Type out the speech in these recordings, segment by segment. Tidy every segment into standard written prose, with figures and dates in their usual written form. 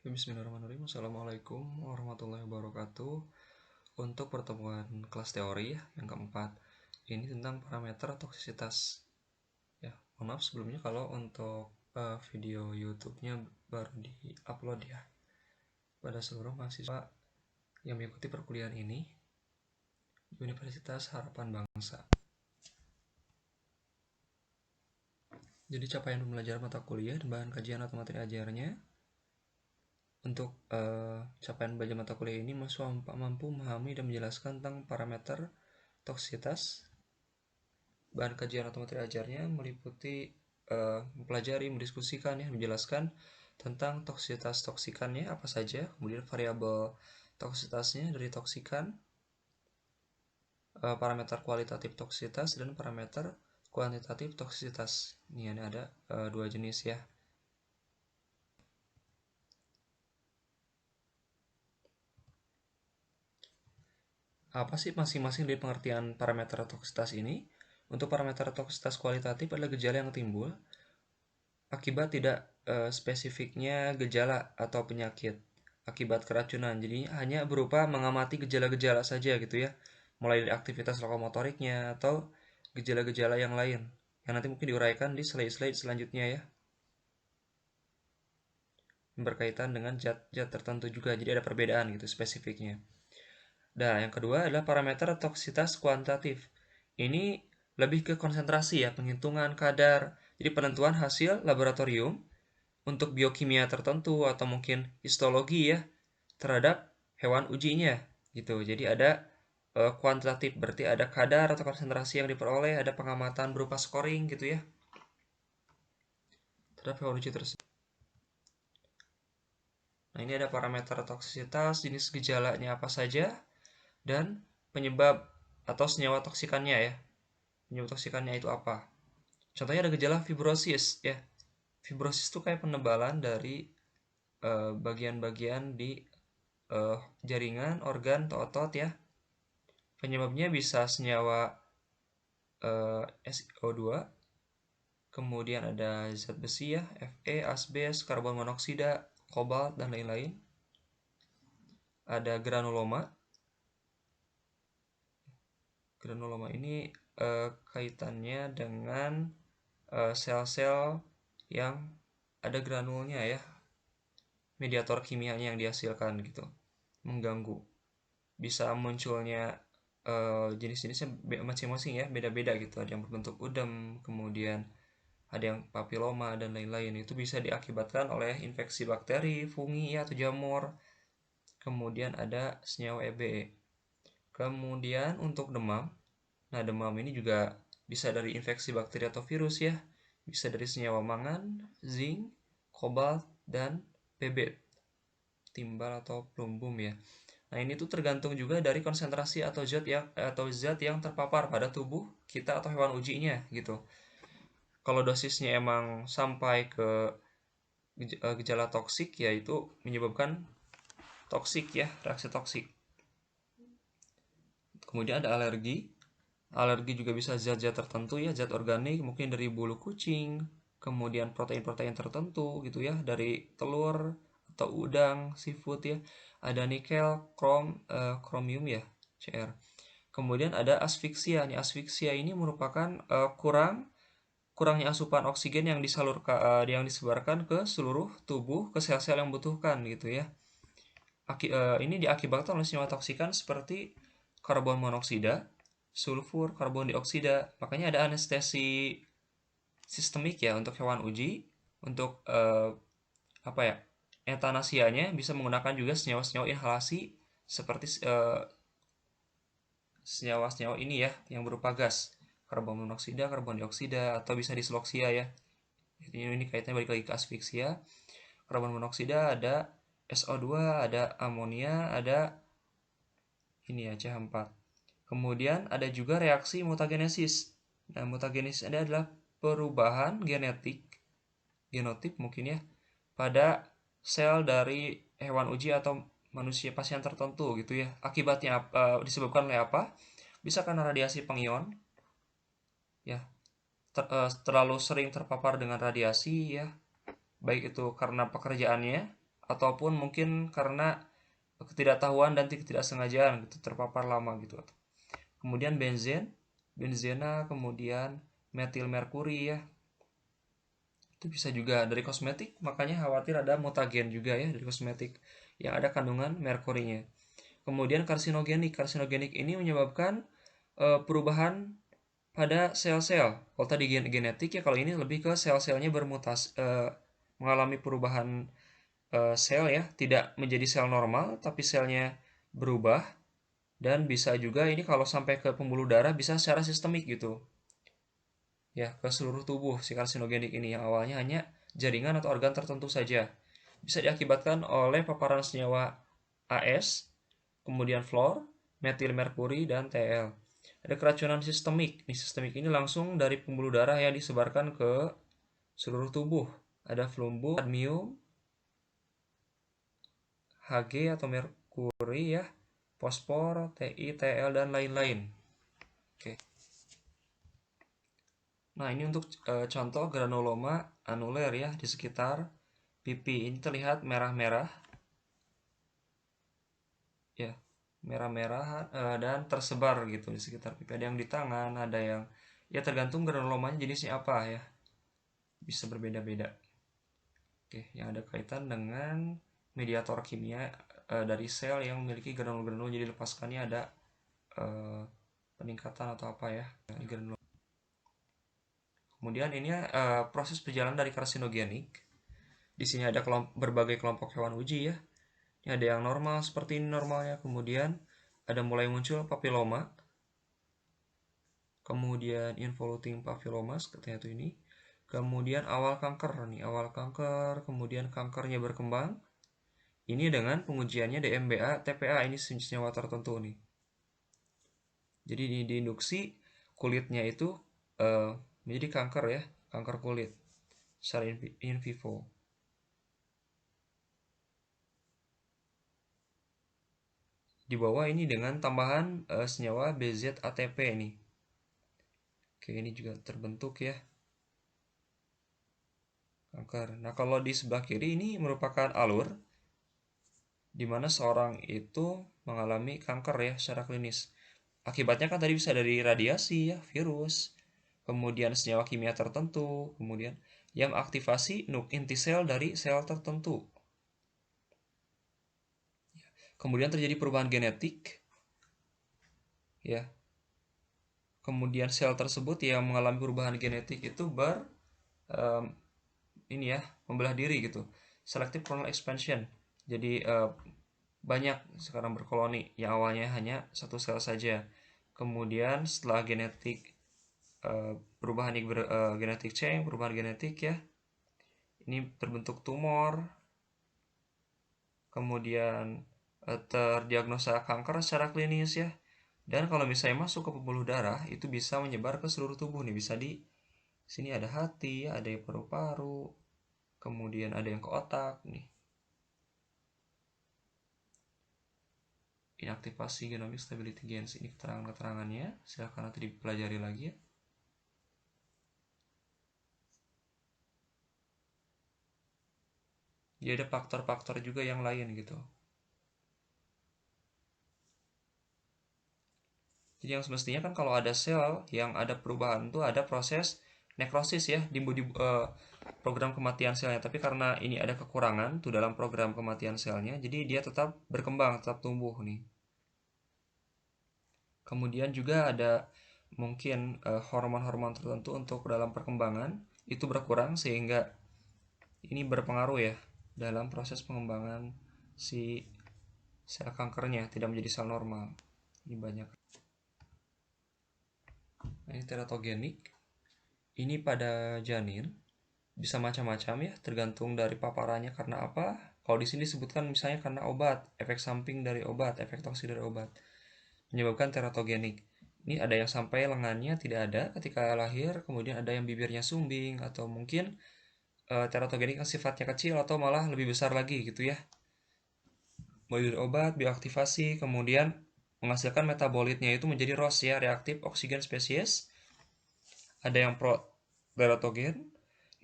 Bismillahirrahmanirrahim. Assalamualaikum warahmatullahi wabarakatuh. Untuk pertemuan kelas teori yang keempat, ini tentang parameter toksisitas. Ya, mohon maaf sebelumnya kalau untuk video YouTube-nya baru di-upload ya. Pada seluruh mahasiswa yang mengikuti perkuliahan ini di Universitas Harapan Bangsa. Jadi capaian pembelajaran mata kuliah dan bahan kajian atau materi ajarnya. Untuk capaian belajar mata kuliah ini mahasiswa mampu memahami dan menjelaskan tentang parameter toksisitas. Bahan kajian atau materi ajarnya meliputi mempelajari, mendiskusikan menjelaskan tentang toksisitas toksikannya apa saja, kemudian variabel toksisitasnya dari toksikan, parameter kualitatif toksisitas dan parameter kuantitatif toksisitas. Ini ada dua jenis ya. Apa sih masing-masing dari pengertian parameter toksisitas ini? Untuk parameter toksisitas kualitatif adalah gejala yang timbul akibat tidak spesifiknya gejala atau penyakit akibat keracunan. Jadi hanya berupa mengamati gejala-gejala saja gitu ya. Mulai dari aktivitas lokomotoriknya atau gejala-gejala yang lain. Yang nanti mungkin diuraikan di slide-slide selanjutnya ya. Berkaitan dengan zat-zat tertentu juga. Jadi ada perbedaan gitu spesifiknya. Nah, yang kedua adalah parameter toksisitas kuantitatif. Ini lebih ke konsentrasi ya, penghitungan kadar. Jadi penentuan hasil laboratorium untuk biokimia tertentu atau mungkin histologi ya terhadap hewan ujinya gitu. Jadi ada kuantitatif, berarti ada kadar atau konsentrasi yang diperoleh, ada pengamatan berupa scoring gitu ya terhadap hewan uji tersebut. Nah, ini ada parameter toksisitas, jenis gejalanya apa saja, dan penyebab atau senyawa toksikannya ya. Penyebab toksikannya itu apa? Contohnya ada gejala fibrosis ya. Fibrosis itu kayak penebalan dari bagian-bagian di jaringan, organ, atau otot ya. Penyebabnya bisa senyawa SiO2, kemudian ada zat besi ya, Fe, asbes, karbon monoksida, kobalt, dan lain-lain. Ada granuloma. Granuloma ini kaitannya dengan sel-sel yang ada granulnya ya, mediator kimianya yang dihasilkan gitu, mengganggu. Bisa munculnya jenis-jenisnya masing-masing ya, beda-beda gitu. Ada yang berbentuk udem, kemudian ada yang papiloma dan lain-lain. Itu bisa diakibatkan oleh infeksi bakteri, fungi atau jamur. Kemudian ada senyawa EBE. Kemudian untuk demam. Nah, demam ini juga bisa dari infeksi bakteri atau virus ya. Bisa dari senyawa mangan, zinc, kobalt, dan Pb, timbal atau plumbum ya. Nah, ini tuh tergantung juga dari konsentrasi atau zat yang terpapar pada tubuh kita atau hewan ujinya gitu. Kalau dosisnya emang sampai ke gejala toksik, yaitu menyebabkan toksik ya, reaksi toksik. Kemudian ada alergi. Alergi juga bisa zat-zat tertentu ya, zat organik mungkin dari bulu kucing, kemudian protein-protein tertentu gitu ya, dari telur atau udang, seafood ya. Ada nikel, kromium ya, Cr. Kemudian ada asfiksia. Nih, asfiksia ini merupakan kurangnya asupan oksigen yang yang disebarkan ke seluruh tubuh, ke sel-sel yang membutuhkan gitu ya. Ini diakibatkan oleh senyawa toksikan seperti karbon monoksida, sulfur, karbon dioksida. Makanya ada anestesi sistemik ya untuk hewan uji. Untuk eutanasianya bisa menggunakan juga senyawa-senyawa inhalasi seperti senyawa-senyawa ini ya yang berupa gas, karbon monoksida, karbon dioksida, atau bisa disloksia ya. Ini kaitannya balik lagi ke asfiksia. Karbon monoksida ada SO2, ada amonia, ada ini ya CH4. Kemudian ada juga reaksi mutagenesis. Nah, mutagenesis ini adalah perubahan genotip mungkin ya, pada sel dari hewan uji atau manusia pasien tertentu gitu ya. Akibatnya disebabkan oleh apa? Bisa karena radiasi pengion ya. Terlalu sering terpapar dengan radiasi ya. Baik itu karena pekerjaannya ataupun mungkin karena ketidaktahuan dan ketidaksengajaan gitu, terpapar lama gitu. Kemudian benzena, kemudian metil merkuri ya. Itu bisa juga dari kosmetik, makanya khawatir ada mutagen juga ya dari kosmetik yang ada kandungan merkurinya. Kemudian karsinogenik. Karsinogenik ini menyebabkan perubahan pada sel-sel. Kalau tadi genetik ya, kalau ini lebih ke sel-selnya bermutasi, mengalami perubahan sel ya, tidak menjadi sel normal tapi selnya berubah, dan bisa juga ini kalau sampai ke pembuluh darah bisa secara sistemik gitu. Ya, ke seluruh tubuh si karsinogenik ini yang awalnya hanya jaringan atau organ tertentu saja. Bisa diakibatkan oleh paparan senyawa AS, kemudian fluor, metil merkuri, dan Tl. Ada keracunan sistemik. Sistemik ini langsung dari pembuluh darah yang disebarkan ke seluruh tubuh. Ada flumbum, kadmium, Hg atau merkuri ya, fosfor, Ti, Tl, dan lain-lain. Oke. Nah, ini untuk contoh granuloma anuler ya, di sekitar pipi. Ini terlihat merah-merah. Ya, merah-merah dan tersebar gitu di sekitar pipi. Ada yang di tangan, ada yang ya tergantung granulomanya jenisnya apa ya. Bisa berbeda-beda. Oke, yang ada kaitan dengan mediator kimia dari sel yang memiliki granul-granul, jadi lepaskannya ada peningkatan atau apa ya di granul. Kemudian ini proses perjalanan dari karsinogenik. Di sini ada berbagai kelompok hewan uji ya. Ini ada yang normal seperti ini normalnya, kemudian ada mulai muncul papiloma, kemudian involuting papillomas katanya itu ini, kemudian awal kanker nih, awal kanker, kemudian kankernya berkembang. Ini dengan pengujiannya DMBA, TPA, ini senyawa tertentu nih. Jadi ini diinduksi kulitnya itu menjadi kanker ya, kanker kulit secara in vivo. Di bawah ini dengan tambahan senyawa BZATP nih. Oke, ini juga terbentuk ya kanker. Nah, kalau di sebelah kiri ini merupakan alur di mana seorang itu mengalami kanker ya secara klinis. Akibatnya kan tadi bisa dari radiasi ya, virus, kemudian senyawa kimia tertentu, kemudian yang aktivasi inti sel dari sel tertentu. Kemudian terjadi perubahan genetik ya. Kemudian sel tersebut yang mengalami perubahan genetik itu ini ya, membelah diri gitu. Selective clonal expansion. Jadi banyak sekarang berkoloni yang awalnya hanya satu sel saja. Kemudian setelah genetik perubahan genetik change, perubahan genetik ya, ini terbentuk tumor, kemudian terdiagnosa kanker secara klinis ya. Dan kalau misalnya masuk ke pembuluh darah itu bisa menyebar ke seluruh tubuh nih, bisa di sini ada hati, ada yang paru-paru, kemudian ada yang ke otak nih. Inaktivasi genomic stability gains, ini keterangan-keterangannya, silahkan nanti dipelajari lagi ya. Jadi ada faktor-faktor juga yang lain gitu. Jadi yang semestinya kan kalau ada sel yang ada perubahan itu ada proses nekrosis ya di program kematian selnya. Tapi karena ini ada kekurangan tuh dalam program kematian selnya, jadi dia tetap berkembang, tetap tumbuh nih. Kemudian juga ada mungkin hormon-hormon tertentu untuk dalam perkembangan itu berkurang sehingga ini berpengaruh ya dalam proses pengembangan si sel kankernya tidak menjadi sel normal. Ini banyak. Nah, ini teratogenik. Ini pada janin bisa macam-macam ya, tergantung dari paparannya karena apa. Kalau di sini disebutkan misalnya karena obat, efek samping dari obat, efek toksik dari obat, menyebabkan teratogenik. Ini ada yang sampai lengannya tidak ada ketika lahir, kemudian ada yang bibirnya sumbing, atau mungkin teratogenik yang sifatnya kecil atau malah lebih besar lagi gitu ya. Mulai dari obat, bioaktivasi, kemudian menghasilkan metabolitnya itu menjadi ROS ya, reaktif oksigen spesies. Ada yang pro teratogen,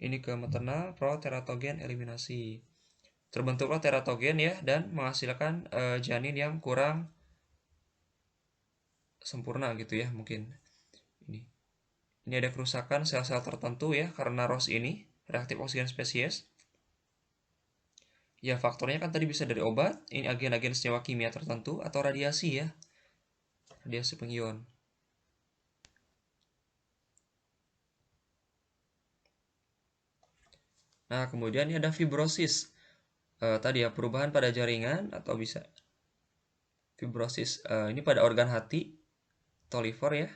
ini ke maternal, pro teratogen eliminasi. terbentuklah teratogen ya, dan menghasilkan janin yang kurang sempurna gitu ya mungkin. Ini ada kerusakan sel-sel tertentu ya karena ROS ini, reaktif oksigen spesies. Ya faktornya kan tadi bisa dari obat, ini agen-agen senyawa kimia tertentu atau radiasi ya, radiasi pengion. Nah kemudian ini ada fibrosis. Tadi ya perubahan pada jaringan atau bisa fibrosis ini pada organ hati atau liver ya.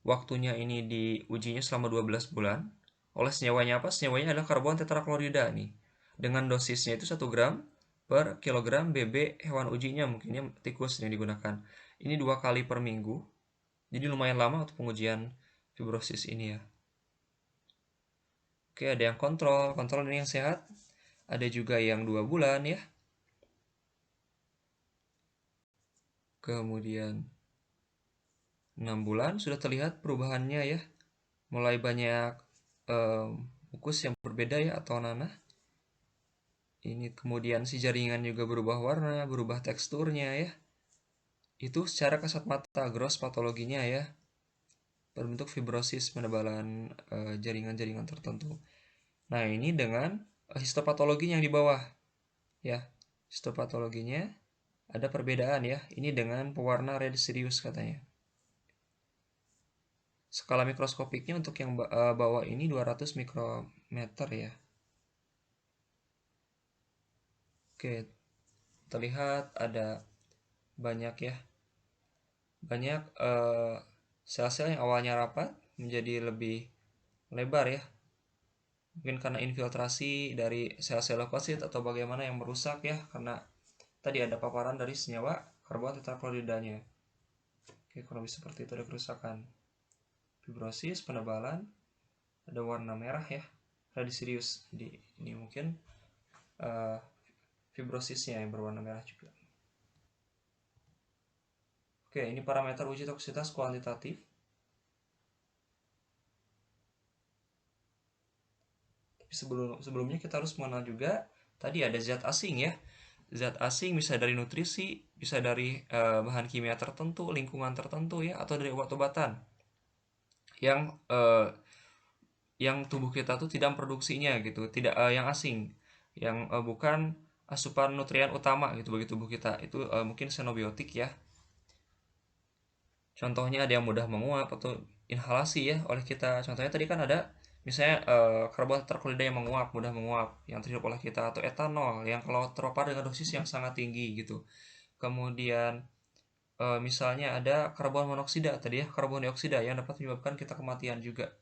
Waktunya ini diujinya selama 12 bulan. Oleh senyawanya apa? Senyawanya adalah karbon tetraklorida nih. Dengan dosisnya itu 1 gram per kilogram BB hewan ujinya, mungkinnya tikus yang digunakan. Ini 2 kali per minggu. Jadi lumayan lama untuk pengujian fibrosis ini ya. Oke, ada yang kontrol ini yang sehat. Ada juga yang 2 bulan ya. Kemudian 6 bulan sudah terlihat perubahannya ya. Mulai banyak mukus yang berbeda ya atau nanah. Ini kemudian si jaringan juga berubah warna, berubah teksturnya ya. Itu secara kasat mata gross patologinya ya. Berbentuk fibrosis penebalan jaringan-jaringan tertentu. Nah, ini dengan histopatologinya yang di bawah ya. Histopatologinya ada perbedaan ya. Ini dengan pewarna red serius katanya. Skala mikroskopiknya untuk yang bawah ini 200 mikrometer ya. Oke, terlihat ada banyak ya. Banyak sel-sel yang awalnya rapat menjadi lebih lebar ya. Mungkin karena infiltrasi dari sel-sel leukosit atau bagaimana yang merusak ya, karena tadi ada paparan dari senyawa karbon tetrakloridanya. Oke, kurang lebih seperti itu, ada kerusakan. Fibrosis, penebalan, ada warna merah ya, radicirius. Jadi ini mungkin fibrosisnya yang berwarna merah juga. Oke, ini parameter uji toksisitas kuantitatif. Tapi sebelumnya kita harus mengenal juga tadi ada zat asing ya. Zat asing bisa dari nutrisi, bisa dari bahan kimia tertentu, lingkungan tertentu ya, atau dari obat-obatan yang tubuh kita tuh tidak memproduksinya gitu, tidak yang asing, yang bukan asupan nutrien utama gitu bagi tubuh kita. Itu mungkin xenobiotik ya. Contohnya ada yang mudah menguap atau inhalasi ya oleh kita. Contohnya tadi kan ada misalnya karbon tetraklorida yang menguap, mudah menguap, yang terhirup oleh kita, atau etanol yang kalau terpapar dengan dosis yang sangat tinggi gitu. Kemudian misalnya ada karbon monoksida tadi ya, karbon dioksida yang dapat menyebabkan kita kematian juga.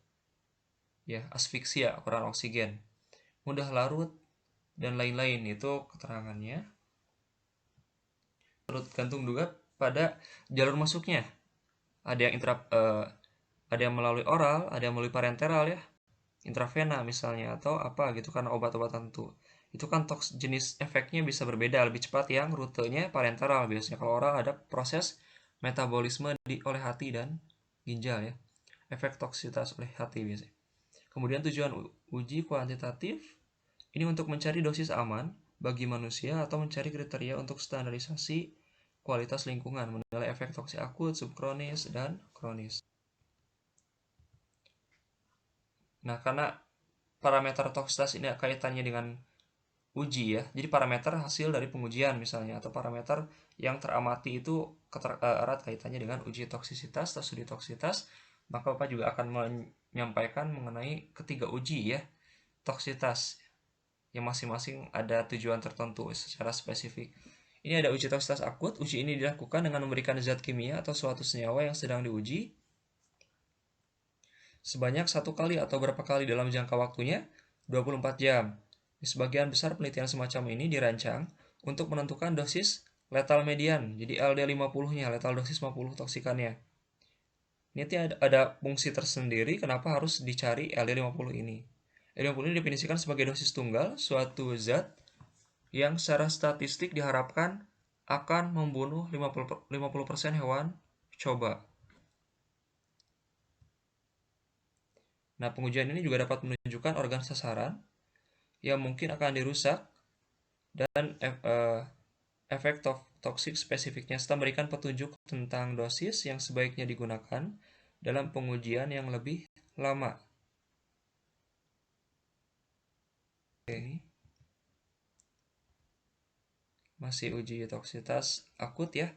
Ya, asfiksia, kurang oksigen, mudah larut dan lain-lain, itu keterangannya. Tergantung juga pada jalur masuknya. Ada yang melalui oral, ada yang melalui parenteral ya, intravena misalnya, atau apa gitu karena obat-obatan tertentu. Itu kan jenis efeknya bisa berbeda, lebih cepat yang rutenya parenteral biasanya. Kalau oral ada proses metabolisme oleh hati dan ginjal ya. Efek toksisitas oleh hati biasanya. Kemudian tujuan uji kuantitatif ini untuk mencari dosis aman bagi manusia atau mencari kriteria untuk standarisasi kualitas lingkungan, menilai efek toksik akut, subkronis, dan kronis. Nah, karena parameter toksisitas ini kaitannya dengan uji ya, jadi parameter hasil dari pengujian misalnya, atau parameter yang teramati itu erat kaitannya dengan uji toksisitas atau studi toksisitas, maka Bapak juga akan menyampaikan mengenai ketiga uji ya, toksisitas, yang masing-masing ada tujuan tertentu secara spesifik. Ini ada uji toksisitas akut. Uji ini dilakukan dengan memberikan zat kimia atau suatu senyawa yang sedang diuji sebanyak 1 kali atau berapa kali dalam jangka waktunya 24 jam. Di sebagian besar penelitian semacam ini dirancang untuk menentukan dosis letal median, jadi LD50-nya, letal dosis 50 toksikannya. Ini ada fungsi tersendiri kenapa harus dicari LD50 ini. LD50 ini definisikan sebagai dosis tunggal suatu zat yang secara statistik diharapkan akan membunuh 50% hewan coba. Nah, pengujian ini juga dapat menunjukkan organ sasaran yang mungkin akan dirusak dan efek toksik spesifiknya serta memberikan petunjuk tentang dosis yang sebaiknya digunakan dalam pengujian yang lebih lama. Oke, masih uji toksitas akut ya.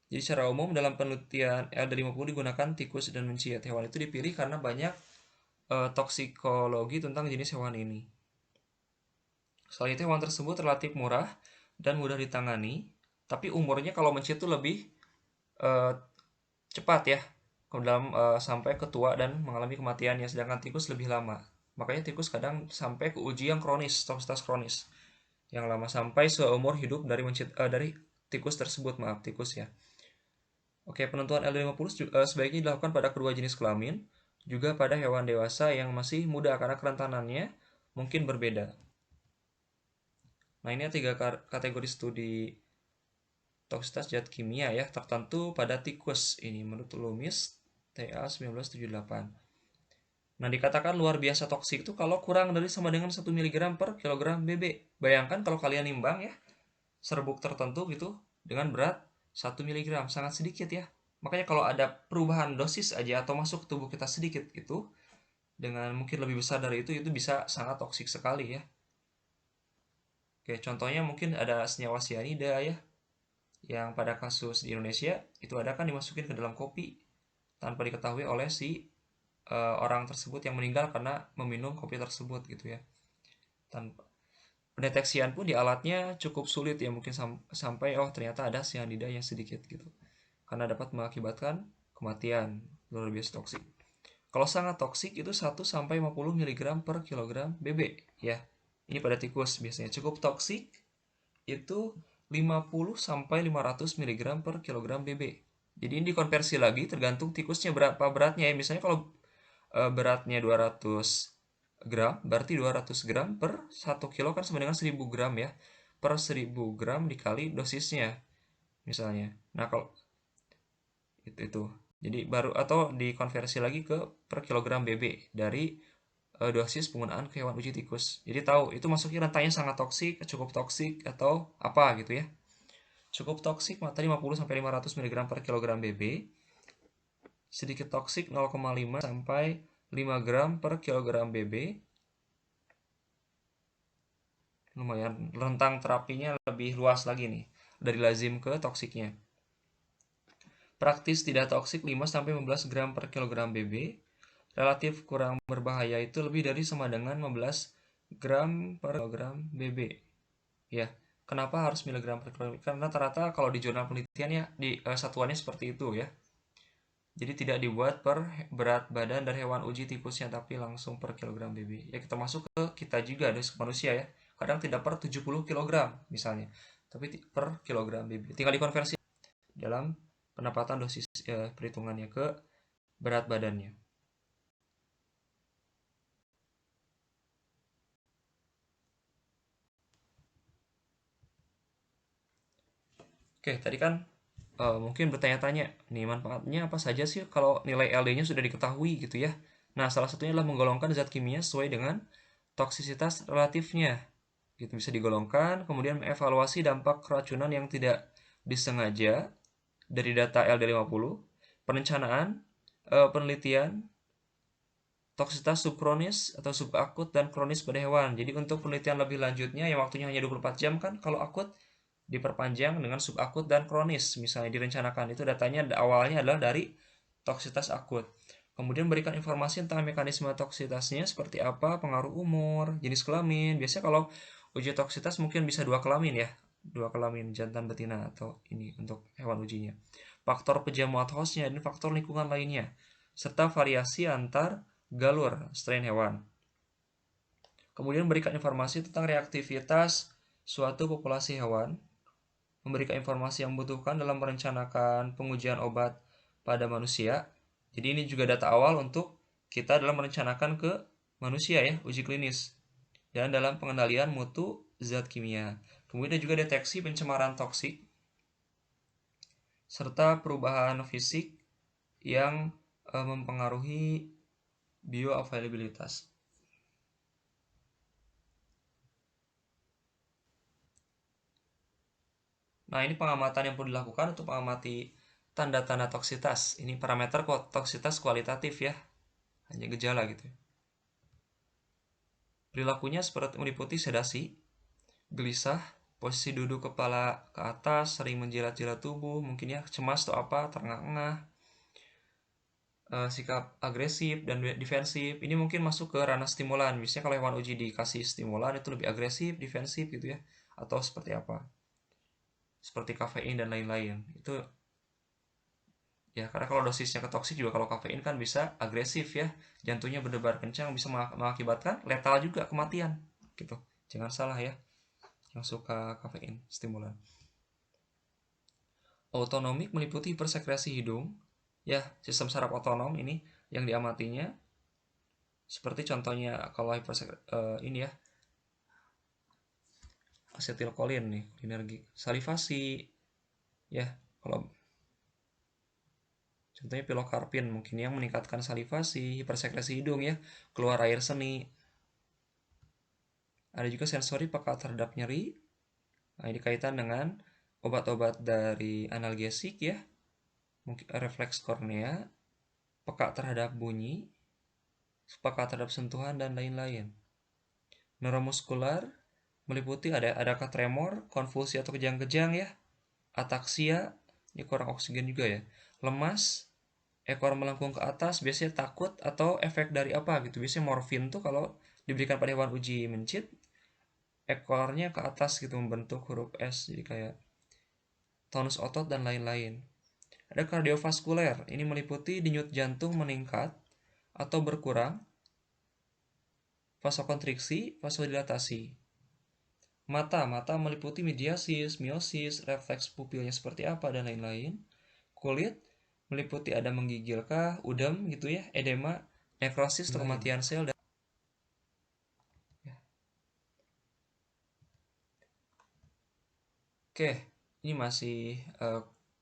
Jadi secara umum dalam penelitian LD50 digunakan tikus dan mencit. Hewan itu dipilih karena banyak toksikologi tentang jenis hewan ini. Selain itu hewan tersebut relatif murah dan mudah ditangani, tapi umurnya kalau mencit itu lebih uh, cepat ya, ke dalam sampai ke tua dan mengalami kematiannya, sedangkan tikus lebih lama. Makanya tikus kadang sampai ke uji yang kronis, toksitas kronis, yang lama sampai seumur hidup dari dari tikus tersebut, maaf tikus ya. Oke, penentuan L50 sebaiknya dilakukan pada kedua jenis kelamin, juga pada hewan dewasa yang masih muda karena kerentanannya mungkin berbeda. Nah, ini 3 kategori studi toksitas zat kimia ya tertentu pada tikus ini menurut Loomis TA 1978. Nah, dikatakan luar biasa toksik itu kalau kurang dari sama dengan 1 mg per kilogram BB. Bayangkan kalau kalian nimbang ya, serbuk tertentu gitu dengan berat 1 mg, sangat sedikit ya. Makanya kalau ada perubahan dosis aja atau masuk ke tubuh kita sedikit gitu, dengan mungkin lebih besar dari itu bisa sangat toksik sekali ya. Oke, contohnya mungkin ada senyawa sianida ya, yang pada kasus di Indonesia itu ada kan dimasukin ke dalam kopi tanpa diketahui oleh si orang tersebut yang meninggal karena meminum kopi tersebut gitu ya. Tanpa pendeteksian pun di alatnya cukup sulit ya, mungkin sampai oh ternyata ada sianida yang sedikit gitu. Karena dapat mengakibatkan kematian, luar biasa toksik. Kalau sangat toksik itu 1 sampai 50 mg per kilogram BB ya. Ini pada tikus biasanya. Cukup toksik itu 50 sampai 500 mg per kilogram BB. Jadi ini dikonversi lagi tergantung tikusnya berapa beratnya ya. Misalnya kalau beratnya 200 gram, berarti 200 gram per 1 kilo kan sama dengan 1000 gram ya. Per 1000 gram dikali dosisnya misalnya. Nah, kalau itu. Jadi baru atau dikonversi lagi ke per kilogram BB dari dosis penggunaan ke hewan uji tikus. Jadi tahu itu masuknya rentangnya sangat toksik, cukup toksik atau apa gitu ya. Cukup toksik mata 50 sampai 500 mg per kilogram BB. Sedikit toksik 0,5 sampai 5 gram per kilogram BB. Lumayan rentang terapinya lebih luas lagi nih dari lazim ke toksiknya. Praktis tidak toksik 5 sampai 15 gram per kilogram BB. Relatif kurang berbahaya itu lebih dari sama dengan 15 gram per kilogram BB. Ya, kenapa harus miligram per kilogram? Karena rata-rata kalau di jurnal penelitian ya di satuannya seperti itu ya. Jadi tidak dibuat per berat badan dari hewan uji tikusnya tapi langsung per kilogram BB. Ya kita masuk ke kita juga dari manusia ya. Kadang tidak per 70 kilogram misalnya, tapi per kilogram BB. Tinggal dikonversi dalam penempatan dosis perhitungannya ke berat badannya. Oke, tadi kan mungkin bertanya-tanya, nih manfaatnya apa saja sih kalau nilai LD-nya sudah diketahui gitu ya. Nah, salah satunya adalah menggolongkan zat kimia sesuai dengan toksisitas relatifnya. Gitu bisa digolongkan, kemudian mengevaluasi dampak keracunan yang tidak disengaja dari data LD50, perencanaan, penelitian, toksisitas subkronis atau subakut dan kronis pada hewan. Jadi untuk penelitian lebih lanjutnya yang waktunya hanya 24 jam kan kalau akut diperpanjang dengan subakut dan kronis. Misalnya direncanakan itu datanya awalnya adalah dari toksisitas akut. Kemudian berikan informasi tentang mekanisme toksisitasnya seperti apa, pengaruh umur, jenis kelamin. Biasanya kalau uji toksisitas mungkin bisa 2 kelamin ya. 2 kelamin jantan betina atau ini untuk hewan ujinya. Faktor penjamuat hostnya dan faktor lingkungan lainnya. Serta variasi antar galur strain hewan. Kemudian berikan informasi tentang reaktivitas suatu populasi hewan, memberikan informasi yang membutuhkan dalam merencanakan pengujian obat pada manusia. Jadi ini juga data awal untuk kita dalam merencanakan ke manusia ya, uji klinis. Dan dalam pengendalian mutu zat kimia. Kemudian juga deteksi pencemaran toksik serta perubahan fisik yang mempengaruhi bioavailabilitas. Nah, ini pengamatan yang perlu dilakukan untuk mengamati tanda-tanda toksitas. Ini parameter toksitas kualitatif ya, hanya gejala gitu. Perilakunya seperti meliputi sedasi, gelisah, posisi duduk kepala ke atas, sering menjilat-jilat tubuh, mungkin ya cemas atau apa, terengah-engah, sikap agresif dan defensif. Ini mungkin masuk ke ranah stimulan. Biasanya kalau hewan uji dikasih stimulan itu lebih agresif, defensif gitu ya, atau seperti apa, seperti kafein dan lain-lain. Itu ya, karena kalau dosisnya ke toksik juga, kalau kafein kan bisa agresif ya, jantungnya berdebar kencang, bisa mengakibatkan letal juga, kematian gitu. Jangan salah ya yang suka kafein stimulan. Autonomik meliputi hipersekresi hidung ya, sistem saraf otonom ini yang diamatinya. Seperti contohnya kalau ini ya, asetilkolin nih, energi salivasi ya. Kalau contohnya pilokarpin mungkin yang meningkatkan salivasi, hipersekresi hidung ya, keluar air seni. Ada juga sensori peka terhadap nyeri. Nah, ini kaitan dengan obat-obat dari analgesik ya, mungkin refleks kornea, peka terhadap bunyi, peka terhadap sentuhan dan lain-lain. Neuromuskular meliputi adakah tremor, konvulsi atau kejang-kejang ya, ataksia, ini kurang oksigen juga ya, lemas, ekor melengkung ke atas, biasanya takut atau efek dari apa gitu. Biasanya morfin tuh kalau diberikan pada hewan uji mencit, ekornya ke atas gitu membentuk huruf S, jadi kayak tonus otot dan lain-lain. Ada kardiovaskuler, ini meliputi denyut jantung meningkat atau berkurang, vasokonstriksi, vasodilatasi. Mata meliputi mediasis, miosis, refleks pupilnya seperti apa dan lain-lain. Kulit meliputi ada menggigil kah, udem gitu ya, edema, nekrosis atau kematian sel dan ya. Oke, ini masih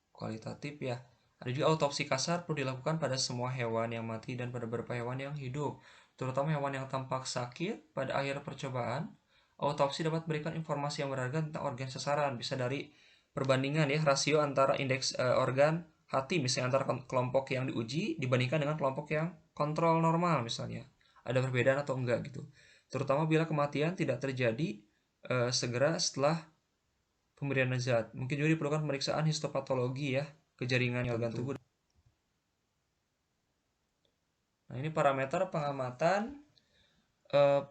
kualitatif ya. Ada juga autopsi kasar perlu dilakukan pada semua hewan yang mati dan pada beberapa hewan yang hidup, terutama hewan yang tampak sakit. Pada akhir percobaan, autopsi dapat memberikan informasi yang berharga tentang organ sasaran. Bisa dari perbandingan ya, rasio antara indeks organ hati misalnya antara kelompok yang diuji dibandingkan dengan kelompok yang kontrol normal misalnya. Ada perbedaan atau enggak gitu. Terutama bila kematian tidak terjadi segera setelah pemberian zat. Mungkin juga diperlukan pemeriksaan histopatologi ya, ke jaringan organ tubuh. Nah, ini parameter pengamatan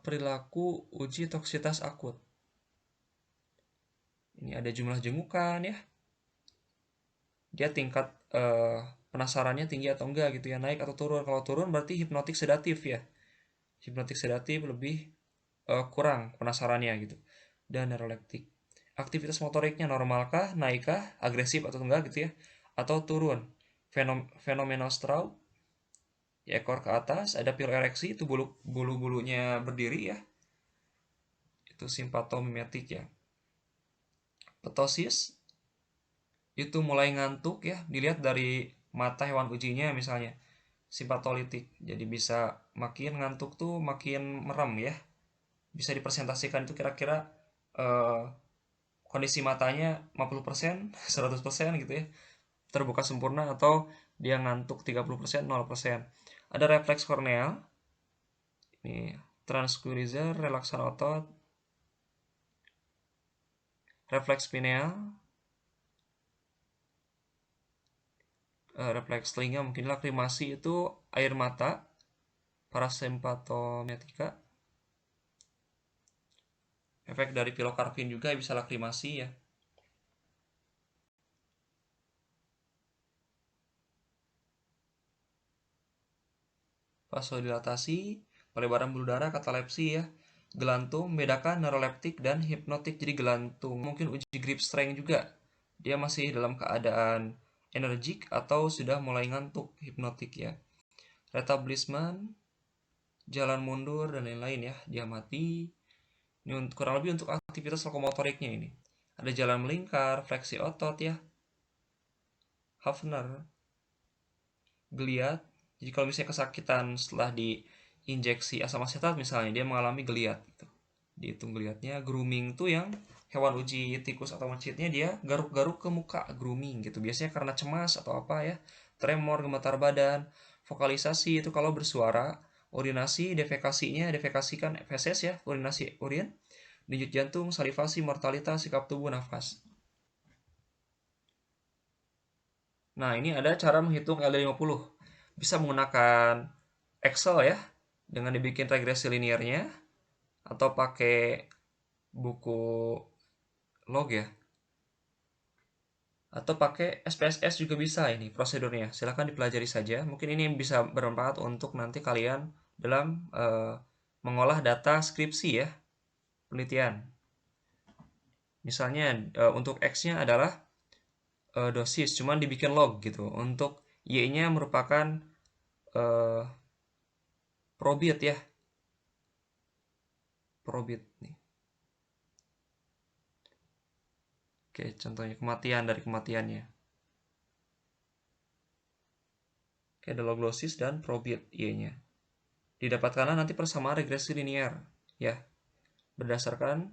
perilaku uji toksitas akut. Ini ada jumlah jengukan ya. Dia tingkat penasarannya tinggi atau enggak gitu ya, naik atau turun. Kalau turun berarti hipnotik sedatif ya. Hipnotik sedatif lebih kurang penasarannya gitu. Dan neuroleptik. Aktivitas motoriknya normalkah, naikkah, agresif atau enggak gitu ya, atau turun. Fenomena Straub, ya, ekor ke atas, ada piloereksi, itu bulu-bulunya berdiri ya, itu simpatomimetik ya. Ptosis, itu mulai ngantuk ya, dilihat dari mata hewan ujinya misalnya, simpatolitik, jadi bisa makin ngantuk tuh makin merem ya, bisa dipresentasikan itu kira-kira eh, kondisi matanya 50%, 100% gitu ya, terbuka sempurna, atau dia ngantuk 30%, 0%. Ada refleks korneal, ini tranquilizer, relaksan otot, refleks pineal, refleks telinga, mungkin lakrimasi itu air mata, parasimpatomatika. Efek dari pilokarpin juga bisa lakrimasi ya. Vasodilatasi, pelebaran pembuluh darah, katalepsi ya. Gelantung, membedakan neuroleptik dan hipnotik. Jadi gelantung mungkin uji grip strength juga, dia masih dalam keadaan energik atau sudah mulai ngantuk, hipnotik ya. Retablisman, jalan mundur dan lain-lain ya, diamati. Ini kurang lebih untuk aktivitas lokomotoriknya ini. Ada jalan melingkar, fleksi otot ya. Hafner, geliat. Jadi kalau misalnya kesakitan setelah diinjeksi asam asetat misalnya, dia mengalami geliat gitu. Dihitung geliatnya. Grooming tuh yang hewan uji tikus atau mencitnya dia garuk-garuk ke muka, grooming gitu. Biasanya karena cemas atau apa ya, tremor, gemetar badan, vokalisasi itu kalau bersuara, urinasi, defekasinya, defekasikan feses ya, urinasi urin, denyut jantung, salivasi, mortalitas, sikap tubuh, nafas. Nah, ini ada cara menghitung LD50. Bisa menggunakan Excel ya, dengan dibikin regresi linearnya, atau pakai buku log ya, atau pakai SPSS juga bisa ini prosedurnya. Silahkan dipelajari saja. Mungkin ini bisa bermanfaat untuk nanti kalian dalam mengolah data skripsi ya, penelitian. Misalnya untuk X-nya adalah dosis, cuman dibikin log gitu. Untuk Y-nya merupakan probit ya, probit nih. Oke, contohnya kematian dari kematiannya. Oke, ada log dosis dan probit Y-nya. Didapatkanlah nanti persamaan regresi linear ya, berdasarkan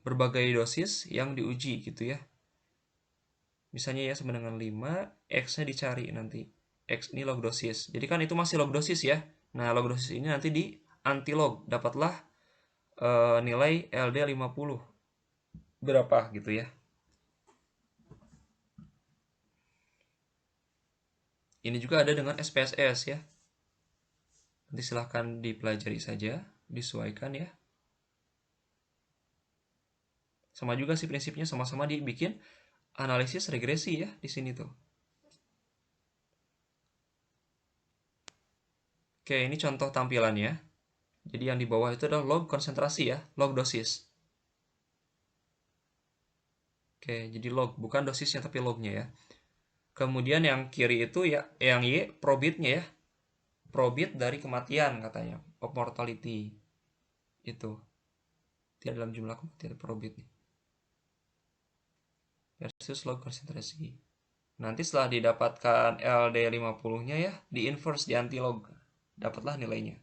berbagai dosis yang diuji gitu ya. Misalnya ya sama dengan 5, X-nya dicari nanti. X ini log dosis. Jadi kan itu masih log dosis ya. Nah, log dosis ini nanti di antilog. Dapatlah nilai LD50. Berapa gitu ya. Ini juga ada dengan SPSS ya. Nanti silahkan dipelajari saja. Disesuaikan ya. Sama juga sih prinsipnya, sama-sama dibikin analisis regresi ya di sini tuh. Oke, ini contoh tampilannya. Jadi yang di bawah itu adalah log konsentrasi ya, log dosis. Oke, jadi log, bukan dosisnya tapi lognya ya. Kemudian yang kiri itu ya, yang Y, probitnya ya. Probit dari kematian katanya, of mortality. Itu. Tidak dalam jumlah kematian probit nih. Versus log konsentrasi. Nanti setelah didapatkan LD50-nya ya, di inverse, di antilog. Dapatlah nilainya.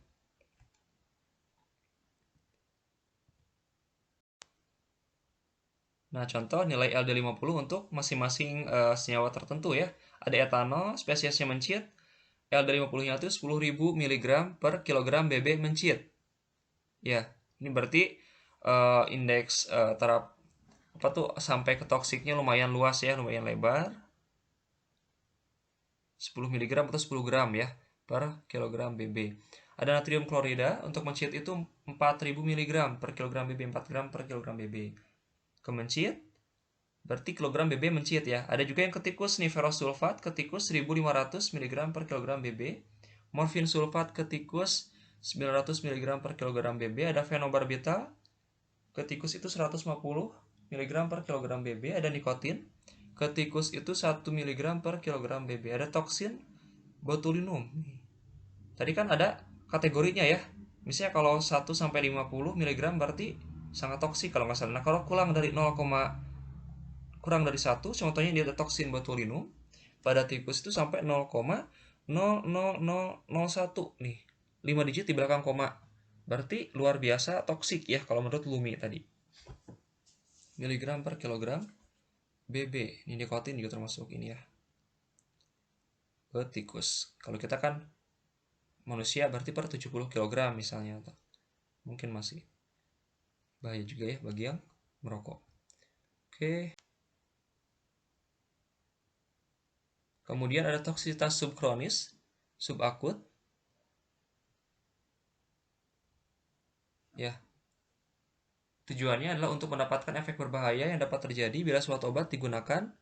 Nah, contoh nilai LD50 untuk masing-masing senyawa tertentu ya. Ada etanol, spesiesnya mencit. LD50-nya itu 10.000 mg per kilogram BB mencit. Ya, ini berarti indeks terap apa tuh sampai ke toksiknya lumayan luas ya, lumayan lebar. 10 mg atau 10 gram ya per kilogram BB. Ada natrium klorida untuk mencit itu 4.000 mg per kilogram BB, 4 gram per kilogram BB. Kemencit berarti kilogram BB mencit ya. Ada juga yang ke tikus nih, ferrous sulfat ke tikus 1.500 mg per kilogram BB. Morfin sulfat ke tikus 900 mg per kilogram BB. Ada fenobarbital ke tikus itu 150 mg per kilogram BB. Ada nikotin ke tikus itu 1 mg per kilogram BB. Ada toksin botulinum. Tadi kan ada kategorinya ya. Misalnya kalau 1 sampai 50 mg berarti sangat toksik kalau nggak salah. Nah, kalau kurang dari 1, contohnya dia ada toksin botulinum pada tikus itu sampai 0,00001 nih. 5 digit di belakang koma. Berarti luar biasa toksik ya kalau menurut Lumi tadi. Miligram per kilogram BB. Ini nikotin juga termasuk ini ya. Ke tikus. Kalau kita kan manusia berarti per 70 kg misalnya. Mungkin masih bahaya juga ya bagi yang merokok. Oke. Kemudian ada toksisitas subkronis, subakut. Ya. Tujuannya adalah untuk mendapatkan efek berbahaya yang dapat terjadi bila suatu obat digunakan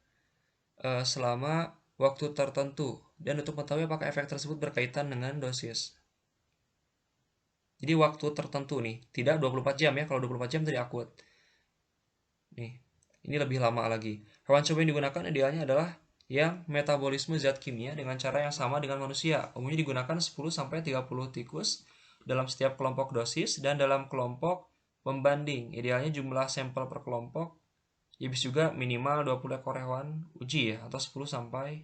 selama waktu tertentu dan untuk mengetahui apakah efek tersebut berkaitan dengan dosis. Jadi waktu tertentu nih, tidak 24 jam ya. Kalau 24 jam tadi akut. Nih, ini lebih lama lagi. Hewan coba yang digunakan idealnya adalah yang metabolisme zat kimia dengan cara yang sama dengan manusia. Umumnya digunakan 10-30 tikus dalam setiap kelompok dosis dan dalam kelompok pembanding. Idealnya jumlah sampel per kelompok ya bisa juga minimal 20 ekor hewan uji ya, atau 10-30.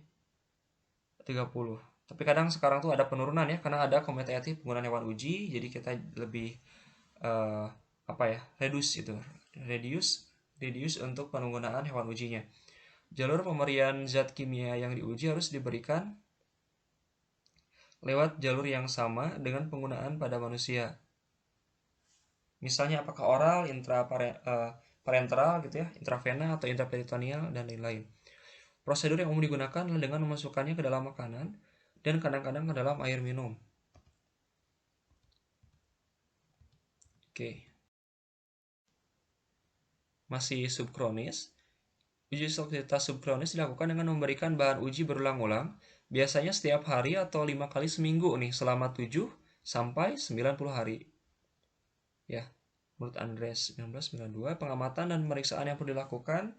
Tapi kadang sekarang tuh ada penurunan ya, karena ada komite etik penggunaan hewan uji, jadi kita lebih apa ya, reduce itu, reduce untuk penggunaan hewan ujinya. Jalur pemberian zat kimia yang diuji harus diberikan lewat jalur yang sama dengan penggunaan pada manusia. Misalnya apakah oral, intraparenteral gitu ya, intravena atau intraperitoneal dan lain-lain. Prosedur yang umum digunakan adalah dengan memasukkannya ke dalam makanan dan kadang-kadang ke dalam air minum. Oke. Masih subkronis. Uji toksisitas subkronis dilakukan dengan memberikan bahan uji berulang-ulang, biasanya setiap hari atau 5 kali seminggu nih, selama 7 sampai 90 hari. Ya, menurut Andres 1992, pengamatan dan pemeriksaan yang perlu dilakukan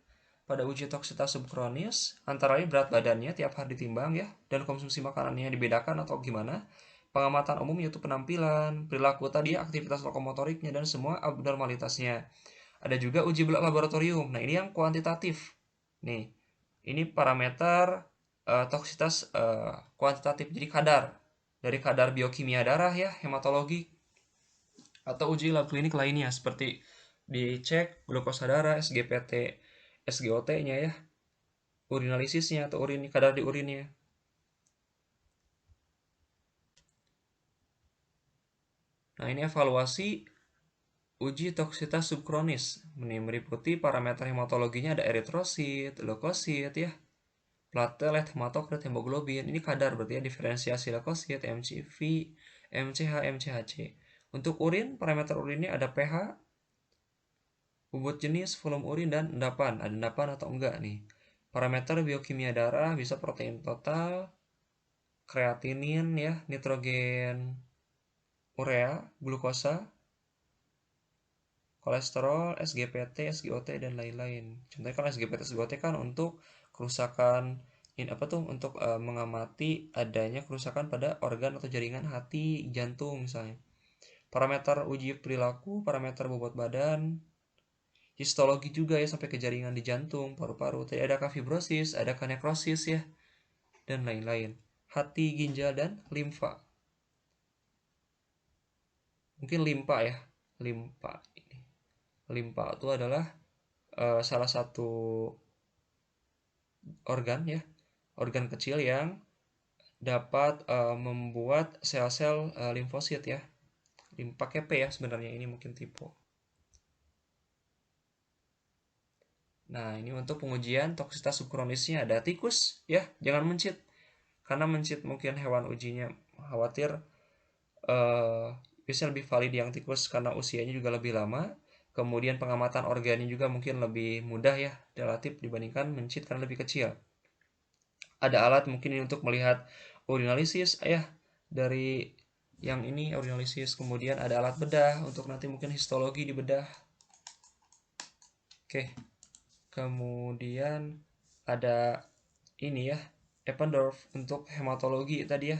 pada uji toksisitas subkronis, antara lain berat badannya tiap hari ditimbang ya, dan konsumsi makanannya dibedakan atau gimana. Pengamatan umum yaitu penampilan, perilaku tadi, aktivitas lokomotoriknya, dan semua abnormalitasnya. Ada juga uji laboratorium. Nah, ini yang kuantitatif. Nih, ini parameter toksitas kuantitatif, jadi kadar. Dari kadar biokimia darah ya, hematologi, atau uji lab klinik lainnya seperti dicek glukosa darah, SGPT, SGOT-nya ya, urinalisisnya atau kadar di urinnya. Nah, ini evaluasi uji toksitas subkronis. Meliputi parameter hematologinya ada eritrosit, leukosit ya, platelet, hematokrit, hemoglobin. Ini kadar berarti ya, diferensiasi leukosit, MCV, MCH, MCHC. Untuk urin, parameter urinnya ada pH, bobot jenis, volume urin, dan endapan. Ada endapan atau enggak nih. Parameter biokimia darah bisa protein total, kreatinin ya, nitrogen urea, glukosa, kolesterol, SGPT, SGOT, dan lain-lain. Contohnya kan SGPT, SGOT kan untuk kerusakan untuk mengamati adanya kerusakan pada organ atau jaringan hati, jantung misalnya. Parameter uji perilaku, parameter bobot badan, histologi juga ya sampai ke jaringan di jantung, paru-paru. Tadi adakah fibrosis, adakah nekrosis ya, dan lain-lain. Hati, ginjal, dan limfa. Mungkin limpa ya, limpa ini. Limpa itu adalah salah satu organ ya, organ kecil yang dapat membuat sel-sel limfosit ya. Pakai P ya sebenarnya, ini mungkin tipe. Nah, ini untuk pengujian toksisitas subkronisnya ada tikus ya, jangan mencit. Karena mencit mungkin hewan ujinya khawatir biasanya lebih valid yang tikus karena usianya juga lebih lama. Kemudian pengamatan organnya juga mungkin lebih mudah ya, relatif dibandingkan mencit karena lebih kecil. Ada alat mungkin ini untuk melihat urinalisis ya, dari yang ini urinalisis. Kemudian ada alat bedah untuk nanti mungkin histologi di bedah. Oke. Kemudian ada ini ya, Eppendorf untuk hematologi tadi ya,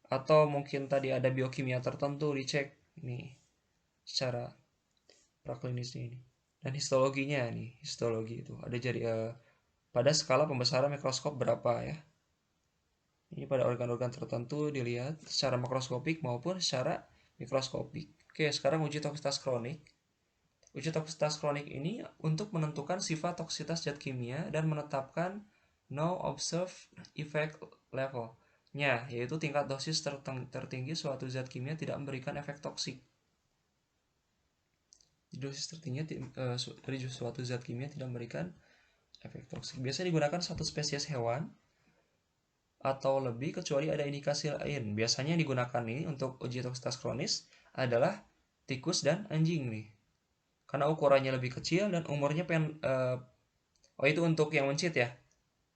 atau mungkin tadi ada biokimia tertentu dicek nih secara praklinisnya ini. Dan histologinya nih, histologi itu ada jadi pada skala pembesaran mikroskop berapa ya. Ini pada organ-organ tertentu dilihat secara makroskopik maupun secara mikroskopik. Oke, sekarang uji toksisitas kronik. Uji toksisitas kronik ini untuk menentukan sifat toksisitas zat kimia dan menetapkan no observed effect level-nya, yaitu tingkat dosis tertinggi suatu zat kimia tidak memberikan efek toksik. Dosis tertinggi dari suatu zat kimia tidak memberikan efek toksik. Biasanya digunakan satu spesies hewan atau lebih kecuali ada indikasi lain. Biasanya yang digunakan ini untuk uji toksisitas kronis adalah tikus dan anjing nih. Karena ukurannya lebih kecil dan umurnya itu untuk yang mencit ya.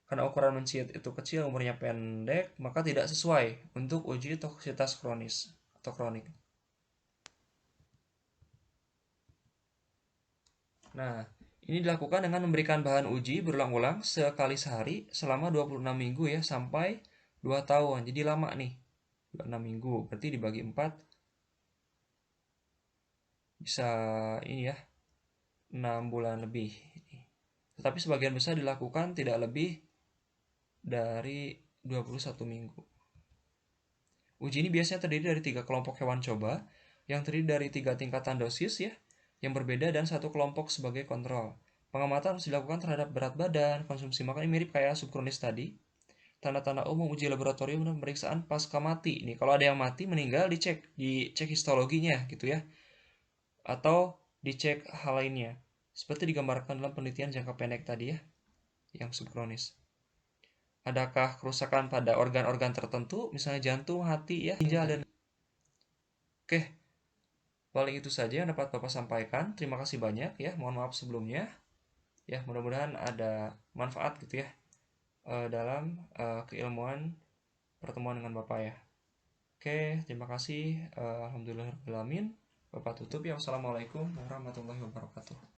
Karena ukuran mencit itu kecil, umurnya pendek, maka tidak sesuai untuk uji toksisitas kronis atau kronik. Nah, ini dilakukan dengan memberikan bahan uji berulang-ulang sekali sehari selama 26 minggu ya, sampai 2 tahun. Jadi lama nih. 26 minggu, berarti dibagi 4 bisa ini ya, 6 bulan lebih. Tetapi sebagian besar dilakukan tidak lebih dari 21 minggu. Uji ini biasanya terdiri dari 3 kelompok hewan coba yang terdiri dari 3 tingkatan dosis ya, yang berbeda dan satu kelompok sebagai kontrol. Pengamatan harus dilakukan terhadap berat badan, konsumsi makan, ini mirip kayak subkronis tadi. Tanda-tanda umum uji laboratorium dan pemeriksaan pasca mati. Ini kalau ada yang mati meninggal dicek histologinya gitu ya. Atau dicek hal lainnya. Seperti digambarkan dalam penelitian jangka pendek tadi ya, yang subkronis. Adakah kerusakan pada organ-organ tertentu, misalnya jantung, hati ya, ginjal dan oke, paling itu saja yang dapat Bapak sampaikan. Terima kasih banyak ya. Mohon maaf sebelumnya. Ya, mudah-mudahan ada manfaat gitu ya dalam keilmuan pertemuan dengan Bapak ya. Oke, terima kasih. Alhamdulillahirrahmanirrahim. Bapak tutup ya. Wassalamualaikum warahmatullahi wabarakatuh.